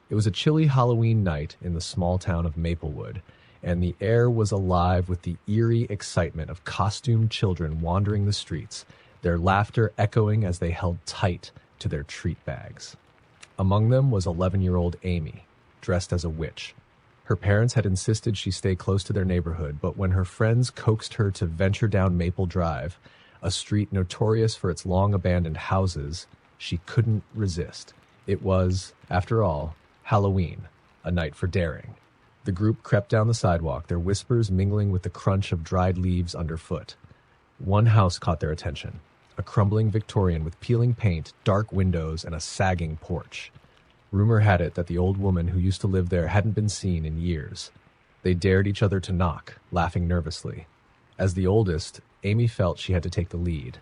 It was a chilly Halloween night in the small town of Maplewood, and the air was alive with the eerie excitement of costumed children wandering the streets, their laughter echoing as they held tight to their treat bags. Among them was 11-year-old Amy, dressed as a witch. Her parents had insisted she stay close to their neighborhood, but when her friends coaxed her to venture down Maple Drive, a street notorious for its long abandoned houses, she couldn't resist. It was, after all, Halloween, a night for daring. The group crept down the sidewalk, their whispers mingling with the crunch of dried leaves underfoot. One house caught their attention, a crumbling Victorian with peeling paint, dark windows, and a sagging porch. Rumor had it that the old woman who used to live there hadn't been seen in years. They dared each other to knock, laughing nervously. As the oldest, Amy felt she had to take the lead.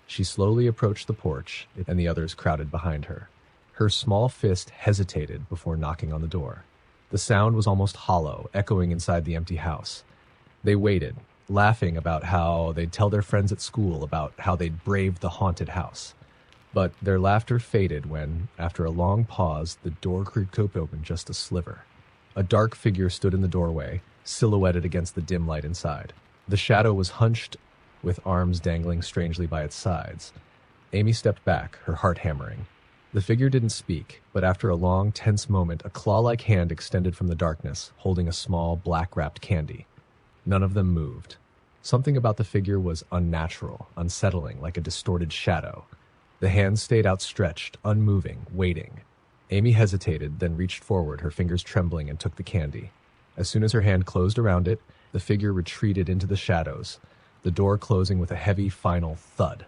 She slowly approached the porch, and the others crowded behind her. Her small fist hesitated before knocking on the door. The sound was almost hollow, echoing inside the empty house. They waited, laughing about how they'd tell their friends at school about how they'd braved the haunted house. But their laughter faded when, after a long pause, the door creaked open just a sliver. A dark figure stood in the doorway, silhouetted against the dim light inside. The shadow was hunched, with arms dangling strangely by its sides. Amy stepped back, her heart hammering. The figure didn't speak, but after a long, tense moment, a claw-like hand extended from the darkness, holding a small, black-wrapped candy. None of them moved. Something about the figure was unnatural, unsettling, like a distorted shadow. The hand stayed outstretched, unmoving, waiting. Amy hesitated, then reached forward, her fingers trembling, and took the candy. As soon as her hand closed around it, the figure retreated into the shadows, the door closing with a heavy, final thud.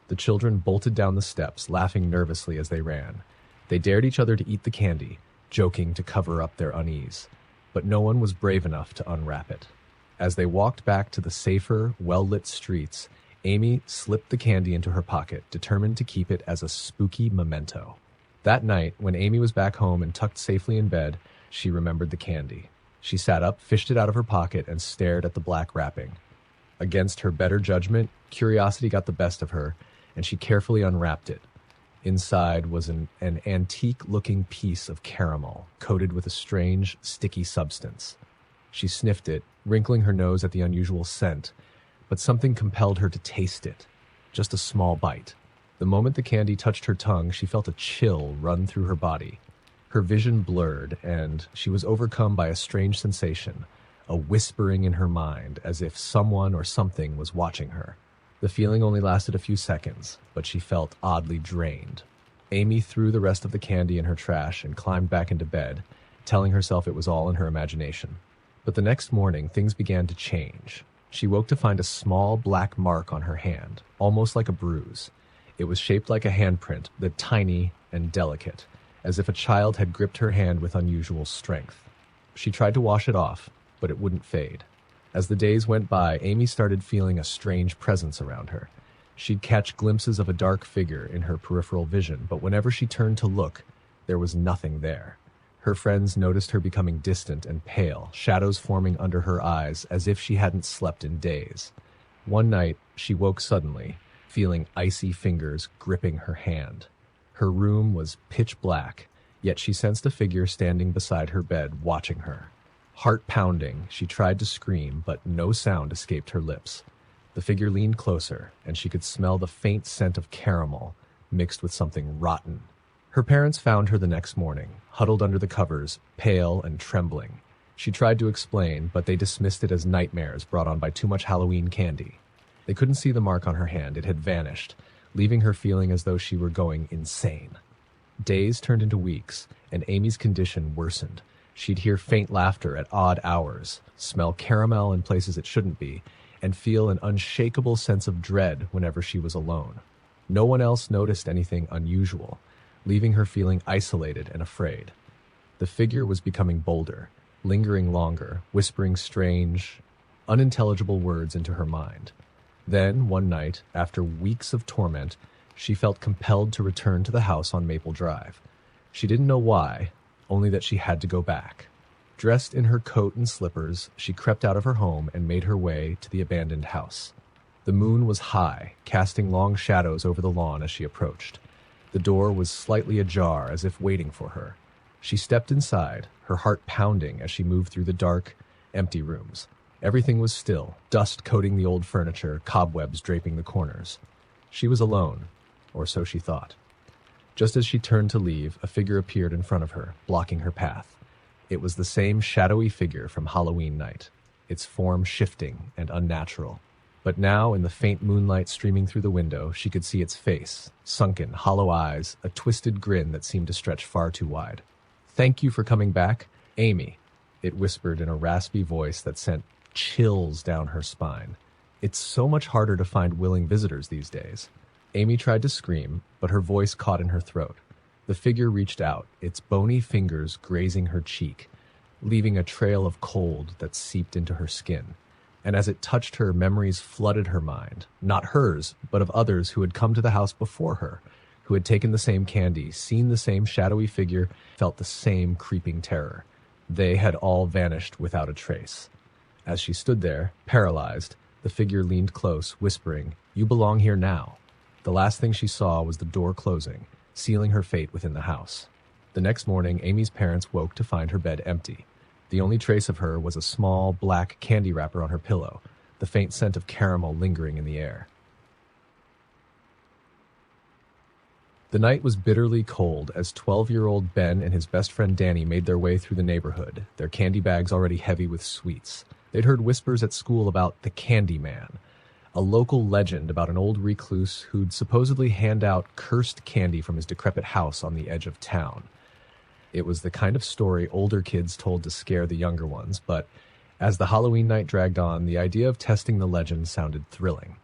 The children bolted down the steps, laughing nervously as they ran. They dared each other to eat the candy, joking to cover up their unease. But no one was brave enough to unwrap it. As they walked back to the safer, well-lit streets, Amy slipped the candy into her pocket, determined to keep it as a spooky memento. That night, when Amy was back home and tucked safely in bed, she remembered the candy. She sat up, fished it out of her pocket, and stared at the black wrapping. Against her better judgment, curiosity got the best of her, and she carefully unwrapped it. Inside was an antique-looking piece of caramel, coated with a strange, sticky substance. She sniffed it, wrinkling her nose at the unusual scent, but something compelled her to taste it. Just a small bite. The moment the candy touched her tongue, she felt a chill run through her body. Her vision blurred, and she was overcome by a strange sensation, a whispering in her mind, as if someone or something was watching her. The feeling only lasted a few seconds, but she felt oddly drained. Amy threw the rest of the candy in her trash and climbed back into bed, telling herself it was all in her imagination. But the next morning, things began to change. She woke to find a small black mark on her hand, almost like a bruise. It was shaped like a handprint, but tiny and delicate, as if a child had gripped her hand with unusual strength. She tried to wash it off, but it wouldn't fade. As the days went by, Amy started feeling a strange presence around her. She'd catch glimpses of a dark figure in her peripheral vision, but whenever she turned to look, there was nothing there. Her friends noticed her becoming distant and pale, shadows forming under her eyes as if she hadn't slept in days. One night, she woke suddenly, feeling icy fingers gripping her hand. Her room was pitch black, yet she sensed a figure standing beside her bed, watching her. Heart pounding, she tried to scream, but no sound escaped her lips. The figure leaned closer, and she could smell the faint scent of caramel mixed with something rotten. Her parents found her the next morning, huddled under the covers, pale and trembling. She tried to explain, but they dismissed it as nightmares brought on by too much Halloween candy. They couldn't see the mark on her hand. It had vanished, leaving her feeling as though she were going insane. Days turned into weeks, and Amy's condition worsened. She'd hear faint laughter at odd hours, smell caramel in places it shouldn't be, and feel an unshakable sense of dread whenever she was alone. No one else noticed anything unusual, leaving her feeling isolated and afraid. The figure was becoming bolder, lingering longer, whispering strange, unintelligible words into her mind. Then, one night, after weeks of torment, she felt compelled to return to the house on Maple Drive. She didn't know why, only that she had to go back. Dressed in her coat and slippers, she crept out of her home and made her way to the abandoned house. The moon was high, casting long shadows over the lawn as she approached. The door was slightly ajar, as if waiting for her. She stepped inside, her heart pounding as she moved through the dark, empty rooms. Everything was still, dust coating the old furniture, cobwebs draping the corners. She was alone, or so she thought. Just as she turned to leave, a figure appeared in front of her, blocking her path. It was the same shadowy figure from Halloween night, its form shifting and unnatural. But now, in the faint moonlight streaming through the window, she could see its face, sunken, hollow eyes, a twisted grin that seemed to stretch far too wide. "Thank you for coming back, Amy," it whispered in a raspy voice that sent chills down her spine. It's so much harder to find willing visitors these days. Amy tried to scream, but her voice caught in her throat. The figure reached out, its bony fingers grazing her cheek, leaving a trail of cold that seeped into her skin. And as it touched her, memories flooded her mind, not hers, but of others who had come to the house before her, who had taken the same candy, seen the same shadowy figure, felt the same creeping terror. They had all vanished without a trace. As she stood there, paralyzed, the figure leaned close, whispering, "You belong here now." The last thing she saw was the door closing, sealing her fate within the house. The next morning, Amy's parents woke to find her bed empty. The only trace of her was a small, black candy wrapper on her pillow, the faint scent of caramel lingering in the air. The night was bitterly cold as 12-year-old Ben and his best friend Danny made their way through the neighborhood, their candy bags already heavy with sweets. They'd heard whispers at school about the Candy Man, a local legend about an old recluse who'd supposedly hand out cursed candy from his decrepit house on the edge of town. It was the kind of story older kids told to scare the younger ones, but as the Halloween night dragged on, the idea of testing the legend sounded thrilling.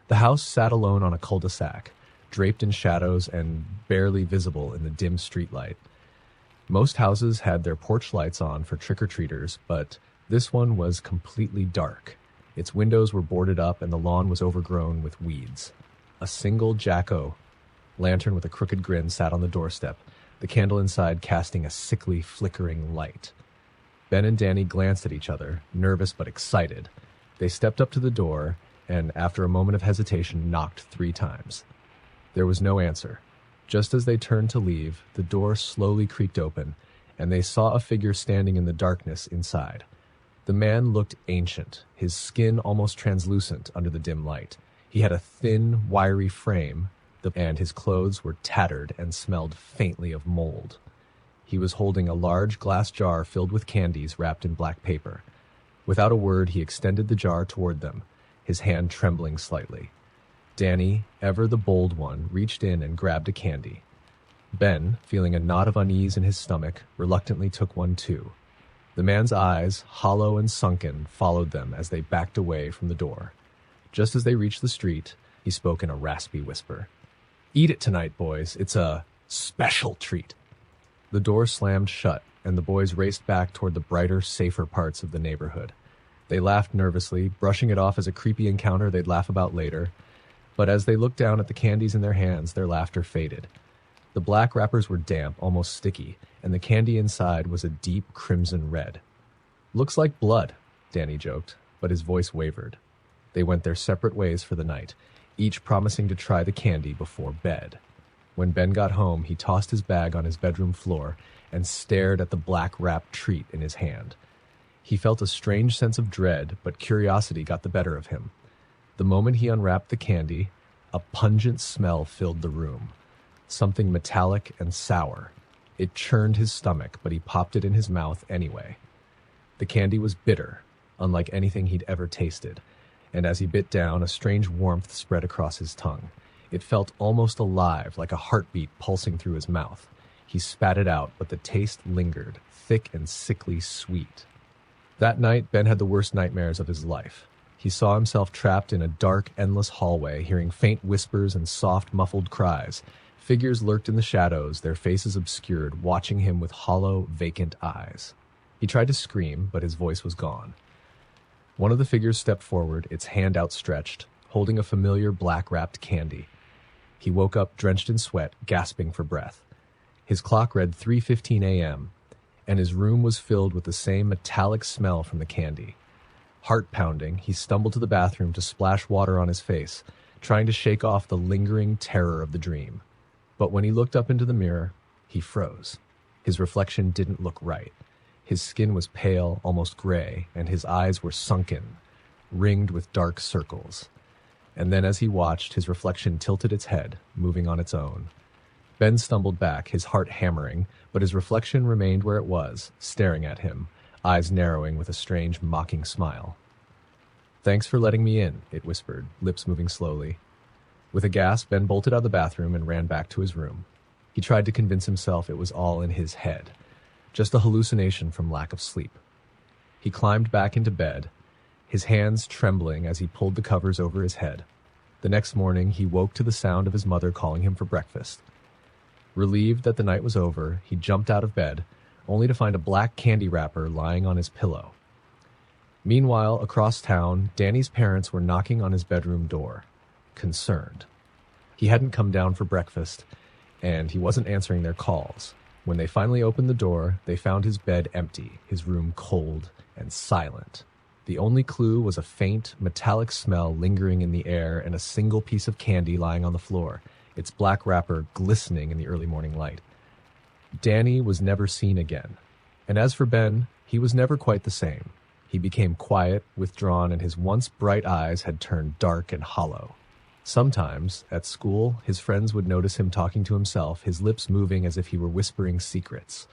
The house sat alone on a cul-de-sac, draped in shadows and barely visible in the dim streetlight. Most houses had their porch lights on for trick-or-treaters, but this one was completely dark. Its windows were boarded up and the lawn was overgrown with weeds. A single jack-o'-lantern with a crooked grin sat on the doorstep, the candle inside casting a sickly, flickering light. Ben and Danny glanced at each other, nervous but excited. They stepped up to the door and, after a moment of hesitation, knocked 3 times. There was no answer. Just as they turned to leave, the door slowly creaked open, and they saw a figure standing in the darkness inside. The man looked ancient, his skin almost translucent under the dim light. He had a thin, wiry frame, and his clothes were tattered and smelled faintly of mold. He was holding a large glass jar filled with candies wrapped in black paper. Without a word, he extended the jar toward them, his hand trembling slightly. Danny, ever the bold one, reached in and grabbed a candy. Ben, feeling a knot of unease in his stomach, reluctantly took one too. The man's eyes, hollow and sunken, followed them as they backed away from the door. Just as they reached the street, he spoke in a raspy whisper. "Eat it tonight, boys. It's a special treat." The door slammed shut, and the boys raced back toward the brighter, safer parts of the neighborhood. They laughed nervously, brushing it off as a creepy encounter they'd laugh about later. But as they looked down at the candies in their hands, their laughter faded. The black wrappers were damp, almost sticky, and the candy inside was a deep crimson red. "Looks like blood," Danny joked, but his voice wavered. They went their separate ways for the night, each promising to try the candy before bed. When Ben got home, he tossed his bag on his bedroom floor and stared at the black-wrapped treat in his hand. He felt a strange sense of dread, but curiosity got the better of him. The moment he unwrapped the candy, a pungent smell filled the room. Something metallic and sour. It churned his stomach, but he popped it in his mouth anyway. The candy was bitter, unlike anything he'd ever tasted, and as he bit down, a strange warmth spread across his tongue. It felt almost alive, like a heartbeat pulsing through his mouth. He spat it out, but the taste lingered, thick and sickly sweet. That night, Ben had the worst nightmares of his life. He saw himself trapped in a dark, endless hallway, hearing faint whispers and soft, muffled cries. Figures lurked in the shadows, their faces obscured, watching him with hollow, vacant eyes. He tried to scream, but his voice was gone. One of the figures stepped forward, its hand outstretched, holding a familiar black-wrapped candy. He woke up drenched in sweat, gasping for breath. His clock read 3:15 a.m., and his room was filled with the same metallic smell from the candy. Heart-pounding, he stumbled to the bathroom to splash water on his face, trying to shake off the lingering terror of the dream. But when he looked up into the mirror, he froze. His reflection didn't look right. His skin was pale, almost gray, and his eyes were sunken, ringed with dark circles. And then as he watched, his reflection tilted its head, moving on its own. Ben stumbled back, his heart hammering, but his reflection remained where it was, staring at him, eyes narrowing with a strange, mocking smile. "Thanks for letting me in," it whispered, lips moving slowly. With a gasp, Ben bolted out of the bathroom and ran back to his room. He tried to convince himself it was all in his head, just a hallucination from lack of sleep. He climbed back into bed, his hands trembling as he pulled the covers over his head. The next morning, he woke to the sound of his mother calling him for breakfast. Relieved that the night was over, he jumped out of bed, only to find a black candy wrapper lying on his pillow. Meanwhile, across town, Danny's parents were knocking on his bedroom door, concerned. He hadn't come down for breakfast, and he wasn't answering their calls. When they finally opened the door, they found his bed empty, his room cold and silent. The only clue was a faint, metallic smell lingering in the air and a single piece of candy lying on the floor, its black wrapper glistening in the early morning light. Danny was never seen again. And as for Ben, he was never quite the same. He became quiet, withdrawn, and his once bright eyes had turned dark and hollow. Sometimes, at school, his friends would notice him talking to himself, his lips moving as if he were whispering secrets.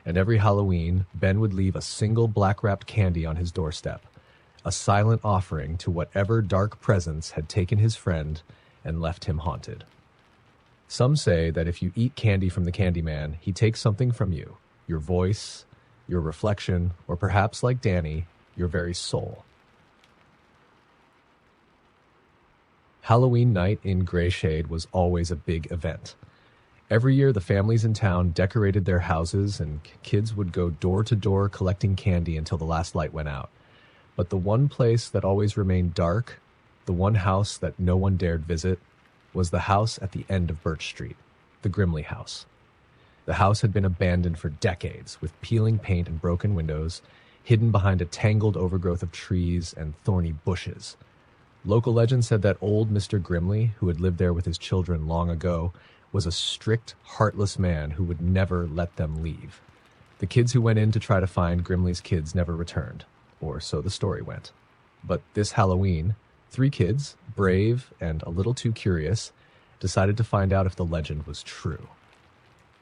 And every Halloween, Ben would leave a single black-wrapped candy on his doorstep, a silent offering to whatever dark presence had taken his friend and left him haunted. Some say that if you eat candy from the Candyman, he takes something from you, your voice, your reflection, or perhaps, like Danny, your very soul. Halloween night in Grayshade was always a big event. Every year, the families in town decorated their houses, and kids would go door to door collecting candy until the last light went out. But the one place that always remained dark, the one house that no one dared visit, was the house at the end of Birch Street, the Grimley house. The house had been abandoned for decades, with peeling paint and broken windows, hidden behind a tangled overgrowth of trees and thorny bushes. Local legend said that old Mr. Grimley, who had lived there with his children long ago, was a strict, heartless man who would never let them leave. The kids who went in to try to find Grimley's kids never returned, or so the story went. But this Halloween, 3 kids, brave and a little too curious, decided to find out if the legend was true.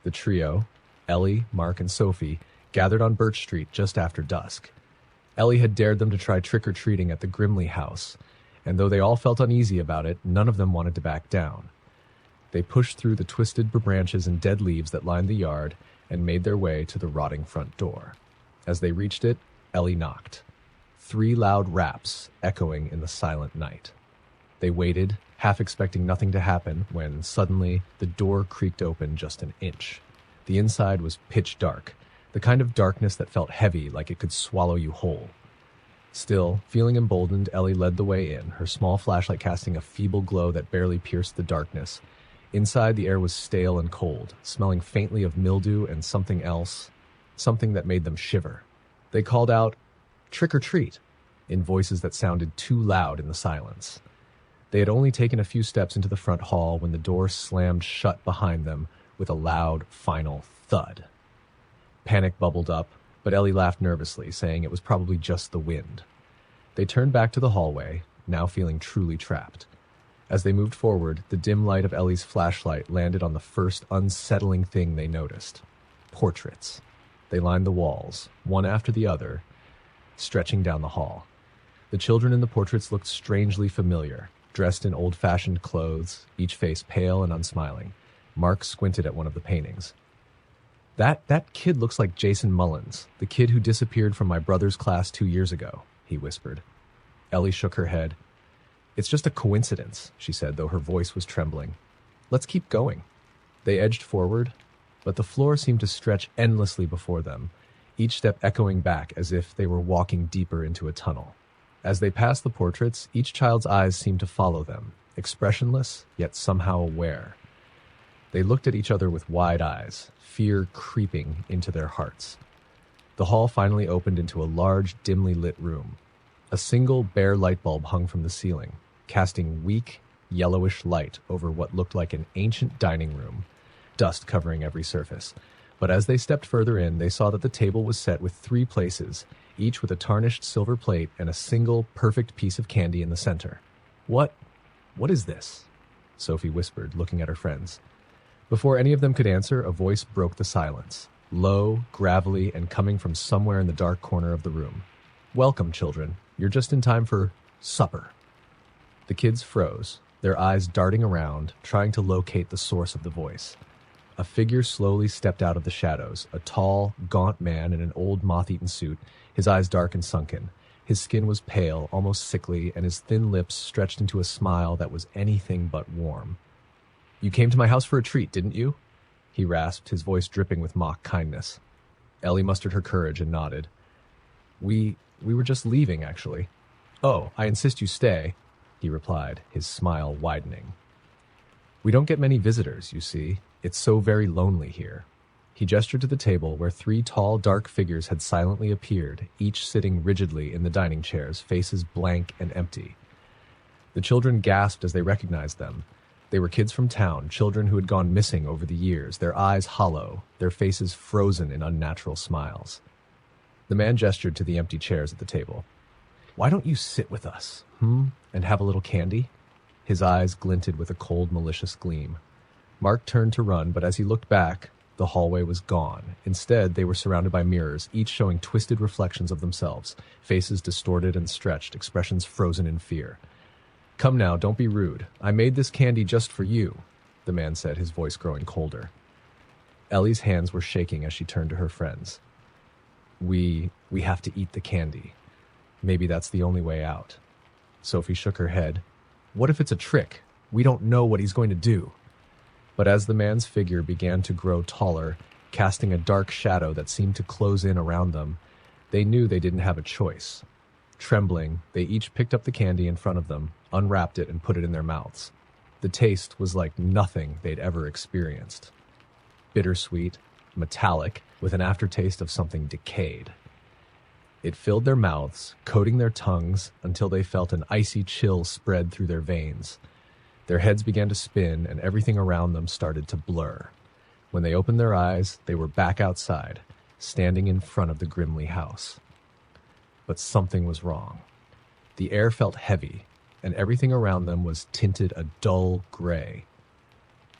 The trio, Ellie, Mark, and Sophie, gathered on Birch Street just after dusk. Ellie had dared them to try trick-or-treating at the Grimley house, and though they all felt uneasy about it, none of them wanted to back down. They pushed through the twisted branches and dead leaves that lined the yard and made their way to the rotting front door. As they reached it, Ellie knocked. 3 loud raps echoing in the silent night. They waited, half expecting nothing to happen, when suddenly the door creaked open just an inch. The inside was pitch dark, the kind of darkness that felt heavy, like it could swallow you whole. Still, feeling emboldened, Ellie led the way in, her small flashlight casting a feeble glow that barely pierced the darkness. Inside, the air was stale and cold, smelling faintly of mildew and something else, something that made them shiver. They called out, "Trick or treat," in voices that sounded too loud in the silence. They had only taken a few steps into the front hall when the door slammed shut behind them with a loud, final thud. Panic bubbled up, but Ellie laughed nervously, saying it was probably just the wind. They turned back to the hallway, now feeling truly trapped. As they moved forward, the dim light of Ellie's flashlight landed on the first unsettling thing they noticed. Portraits. They lined the walls, one after the other, stretching down the hall. The children in the portraits looked strangely familiar, dressed in old-fashioned clothes, each face pale and unsmiling. Mark squinted at one of the paintings. That kid looks like Jason Mullins, the kid who disappeared from my brother's class 2 years ago," he whispered. Ellie shook her head. "It's just a coincidence," she said, though her voice was trembling. "Let's keep going." They edged forward, but the floor seemed to stretch endlessly before them, each step echoing back as if they were walking deeper into a tunnel. As they passed the portraits, each child's eyes seemed to follow them, expressionless, yet somehow aware. They looked at each other with wide eyes, fear creeping into their hearts. The hall finally opened into a large, dimly lit room. A single bare light bulb hung from the ceiling, casting weak, yellowish light over what looked like an ancient dining room, dust covering every surface. But as they stepped further in, they saw that the table was set with 3 places, each with a tarnished silver plate and a single perfect piece of candy in the center. What is this?" Sophie whispered, looking at her friends. Before any of them could answer, a voice broke the silence, low, gravelly, and coming from somewhere in the dark corner of the room. "Welcome, children. You're just in time for supper." The kids froze, their eyes darting around, trying to locate the source of the voice. A figure slowly stepped out of the shadows, a tall, gaunt man in an old moth-eaten suit, his eyes dark and sunken. His skin was pale, almost sickly, and his thin lips stretched into a smile that was anything but warm. "You came to my house for a treat, didn't you?" he rasped, his voice dripping with mock kindness. Ellie mustered her courage and nodded. We were just leaving, actually." "Oh, I insist you stay," he replied, his smile widening. "We don't get many visitors, you see. It's so very lonely here." He gestured to the table where 3 tall, dark figures had silently appeared, each sitting rigidly in the dining chairs, faces blank and empty. The children gasped as they recognized them. They were kids from town, children who had gone missing over the years, their eyes hollow, their faces frozen in unnatural smiles. The man gestured to the empty chairs at the table. "Why don't you sit with us, and have a little candy?" His eyes glinted with a cold, malicious gleam. Mark turned to run, but as he looked back, the hallway was gone. Instead, they were surrounded by mirrors, each showing twisted reflections of themselves, faces distorted and stretched, expressions frozen in fear. "Come now, don't be rude. I made this candy just for you," the man said, his voice growing colder. Ellie's hands were shaking as she turned to her friends. We have to eat the candy. Maybe that's the only way out." Sophie shook her head. "What if it's a trick? We don't know what he's going to do." But as the man's figure began to grow taller, casting a dark shadow that seemed to close in around them, they knew they didn't have a choice. Trembling, they each picked up the candy in front of them, unwrapped it, and put it in their mouths. The taste was like nothing they'd ever experienced. Bittersweet, metallic, with an aftertaste of something decayed. It filled their mouths, coating their tongues until they felt an icy chill spread through their veins. Their heads began to spin, and everything around them started to blur. When they opened their eyes, they were back outside, standing in front of the Grimley house. But something was wrong. The air felt heavy, and everything around them was tinted a dull gray.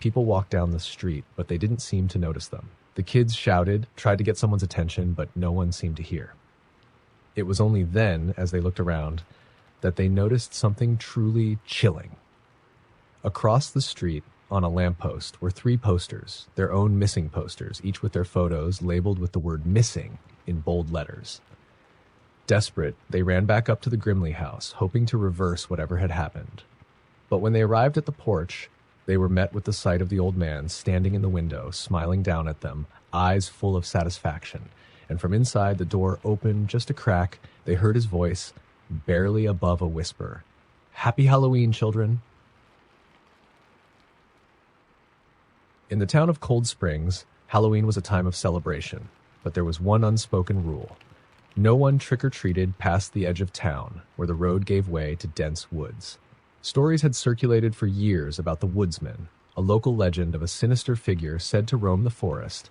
People walked down the street, but they didn't seem to notice them. The kids shouted, tried to get someone's attention, but no one seemed to hear. It was only then, as they looked around, that they noticed something truly chilling. Across the street, on a lamppost, were 3 posters, their own missing posters, each with their photos labeled with the word "missing" in bold letters. Desperate, they ran back up to the Grimley house, hoping to reverse whatever had happened. But when they arrived at the porch, they were met with the sight of the old man standing in the window, smiling down at them, eyes full of satisfaction. And from inside, the door opened just a crack. They heard his voice, barely above a whisper. "Happy Halloween, children." In the town of Cold Springs, Halloween was a time of celebration, but there was one unspoken rule. No one trick-or-treated past the edge of town, where the road gave way to dense woods. Stories had circulated for years about the woodsman, a local legend of a sinister figure said to roam the forest,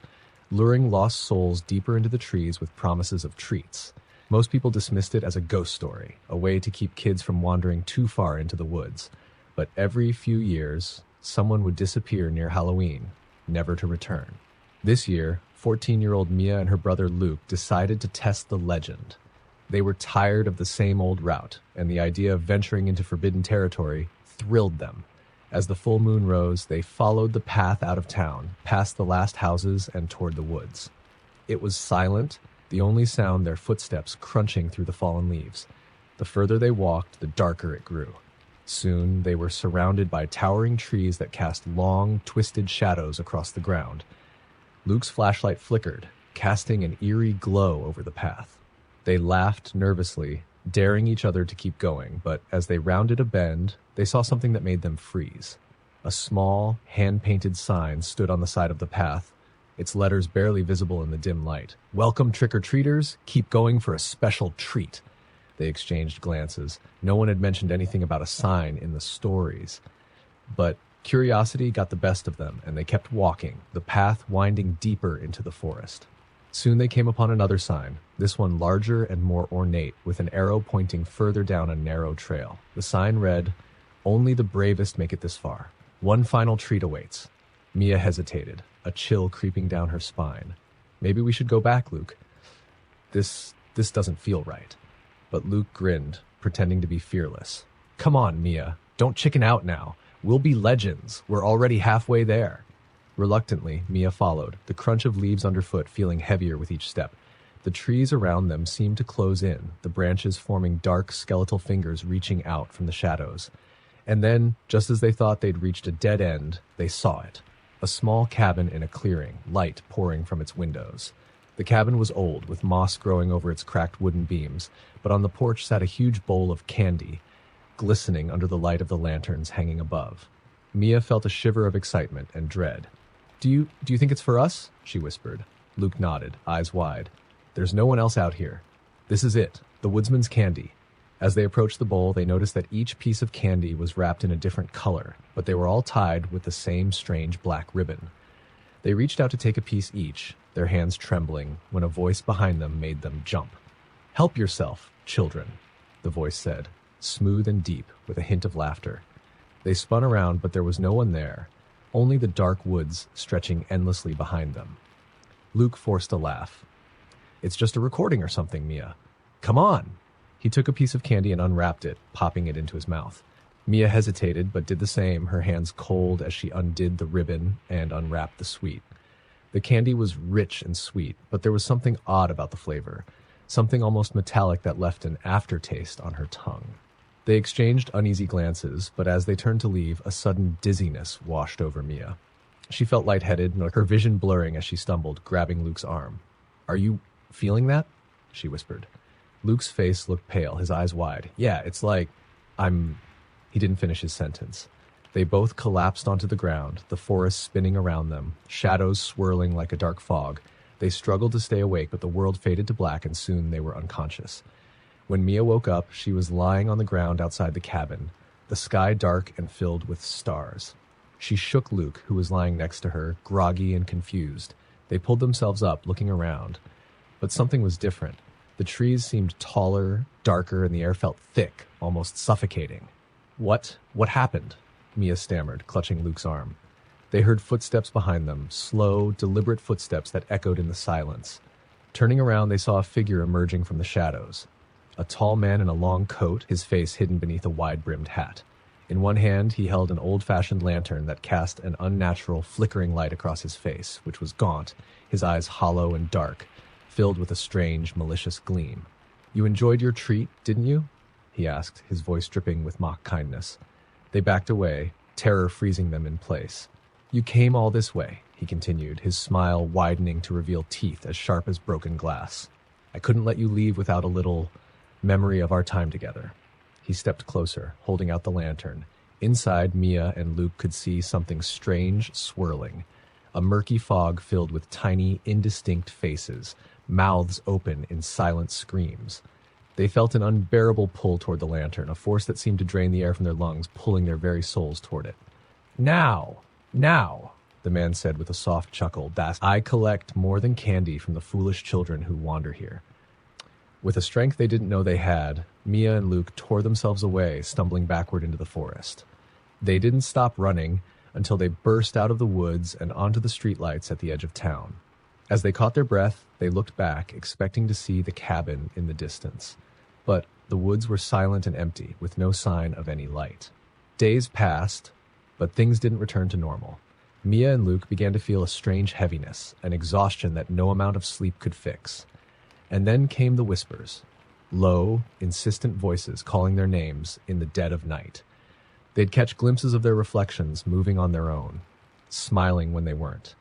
luring lost souls deeper into the trees with promises of treats. Most people dismissed it as a ghost story, a way to keep kids from wandering too far into the woods. But every few years, someone would disappear near Halloween, never to return. This year, 14-year-old Mia and her brother Luke decided to test the legend. They were tired of the same old route, and the idea of venturing into forbidden territory thrilled them. As the full moon rose, they followed the path out of town, past the last houses and toward the woods. It was silent, the only sound their footsteps crunching through the fallen leaves. The further they walked, the darker it grew. Soon, they were surrounded by towering trees that cast long, twisted shadows across the ground. Luke's flashlight flickered, casting an eerie glow over the path. They laughed nervously, daring each other to keep going, but as they rounded a bend, they saw something that made them freeze. A small, hand-painted sign stood on the side of the path, its letters barely visible in the dim light. "Welcome, trick-or-treaters. Keep going for a special treat." They exchanged glances. No one had mentioned anything about a sign in the stories. But Curiosity got the best of them, and they kept walking, the path winding deeper into the forest. Soon they came upon another sign, this one larger and more ornate, with an arrow pointing further down a narrow trail. The sign read, "Only the bravest make it this far. One final treat awaits." Mia hesitated, a chill creeping down her spine. "Maybe we should go back, Luke. This doesn't feel right." But Luke grinned, pretending to be fearless. "Come on, Mia. Don't chicken out now. We'll be legends. We're already halfway there." Reluctantly, Mia followed, the crunch of leaves underfoot feeling heavier with each step. The trees around them seemed to close in, the branches forming dark skeletal fingers reaching out from the shadows. And then, just as they thought they'd reached a dead end, they saw it. A small cabin in a clearing, light pouring from its windows. The cabin was old, with moss growing over its cracked wooden beams, but on the porch sat a huge bowl of candy, glistening under the light of the lanterns hanging above. Mia felt a shiver of excitement and dread. Do you think it's for us?" she whispered. Luke nodded, eyes wide. "There's no one else out here. This is it, the woodsman's candy." As they approached the bowl, they noticed that each piece of candy was wrapped in a different color, but they were all tied with the same strange black ribbon. They reached out to take a piece each, their hands trembling, when a voice behind them made them jump. "Help yourself, children," the voice said, smooth and deep, with a hint of laughter. They spun around, but there was no one there, only the dark woods stretching endlessly behind them. Luke forced a laugh. "It's just a recording or something, Mia. Come on." He took a piece of candy and unwrapped it, popping it into his mouth. Mia hesitated, but did the same, her hands cold as she undid the ribbon and unwrapped the sweet. The candy was rich and sweet, but there was something odd about the flavor, something almost metallic that left an aftertaste on her tongue. They exchanged uneasy glances, but as they turned to leave, a sudden dizziness washed over Mia. She felt lightheaded, her vision blurring as she stumbled, grabbing Luke's arm. "Are you feeling that?" she whispered. Luke's face looked pale, his eyes wide. "Yeah, it's like He didn't finish his sentence. They both collapsed onto the ground, the forest spinning around them, shadows swirling like a dark fog. They struggled to stay awake, but the world faded to black, and soon they were unconscious. When Mia woke up, she was lying on the ground outside the cabin, the sky dark and filled with stars. She shook Luke, who was lying next to her, groggy and confused. They pulled themselves up, looking around. But something was different. The trees seemed taller, darker, and the air felt thick, almost suffocating. What happened?" Mia stammered, clutching Luke's arm. They heard footsteps behind them, slow, deliberate footsteps that echoed in the silence. Turning around, they saw a figure emerging from the shadows. A tall man in a long coat, his face hidden beneath a wide-brimmed hat. In one hand, he held an old-fashioned lantern that cast an unnatural, flickering light across his face, which was gaunt, his eyes hollow and dark, filled with a strange, malicious gleam. "You enjoyed your treat, didn't you?" he asked, his voice dripping with mock kindness. They backed away, terror freezing them in place. "You came all this way," he continued, his smile widening to reveal teeth as sharp as broken glass. "I couldn't let you leave without a little memory of our time together." He stepped closer, holding out the lantern. Inside, Mia and Luke could see something strange swirling. A murky fog filled with tiny, indistinct faces, mouths open in silent screams. They felt an unbearable pull toward the lantern, a force that seemed to drain the air from their lungs, pulling their very souls toward it. Now, the man said with a soft chuckle, "I collect more than candy from the foolish children who wander here." With a strength they didn't know they had, Mia and Luke tore themselves away, stumbling backward into the forest. They didn't stop running until they burst out of the woods and onto the streetlights at the edge of town. As they caught their breath, they looked back, expecting to see the cabin in the distance. But the woods were silent and empty, with no sign of any light. Days passed, but things didn't return to normal. Mia and Luke began to feel a strange heaviness, an exhaustion that no amount of sleep could fix. And then came the whispers, low, insistent voices calling their names in the dead of night. They'd catch glimpses of their reflections moving on their own, smiling when they weren't.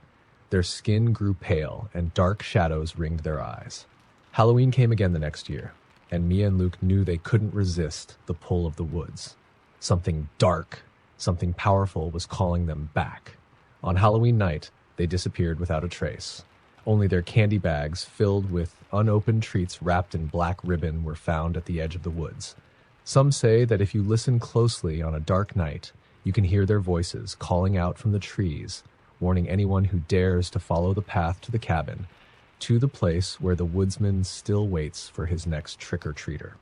Their skin grew pale, and dark shadows ringed their eyes. Halloween came again the next year, and Mia and Luke knew they couldn't resist the pull of the woods. Something dark, something powerful was calling them back. On Halloween night, they disappeared without a trace. Only their candy bags, filled with unopened treats wrapped in black ribbon, were found at the edge of the woods. Some say that if you listen closely on a dark night, You can hear their voices calling out from the trees, warning anyone who dares to follow the path to the cabin, to the place where the woodsman still waits for his next trick-or-treater.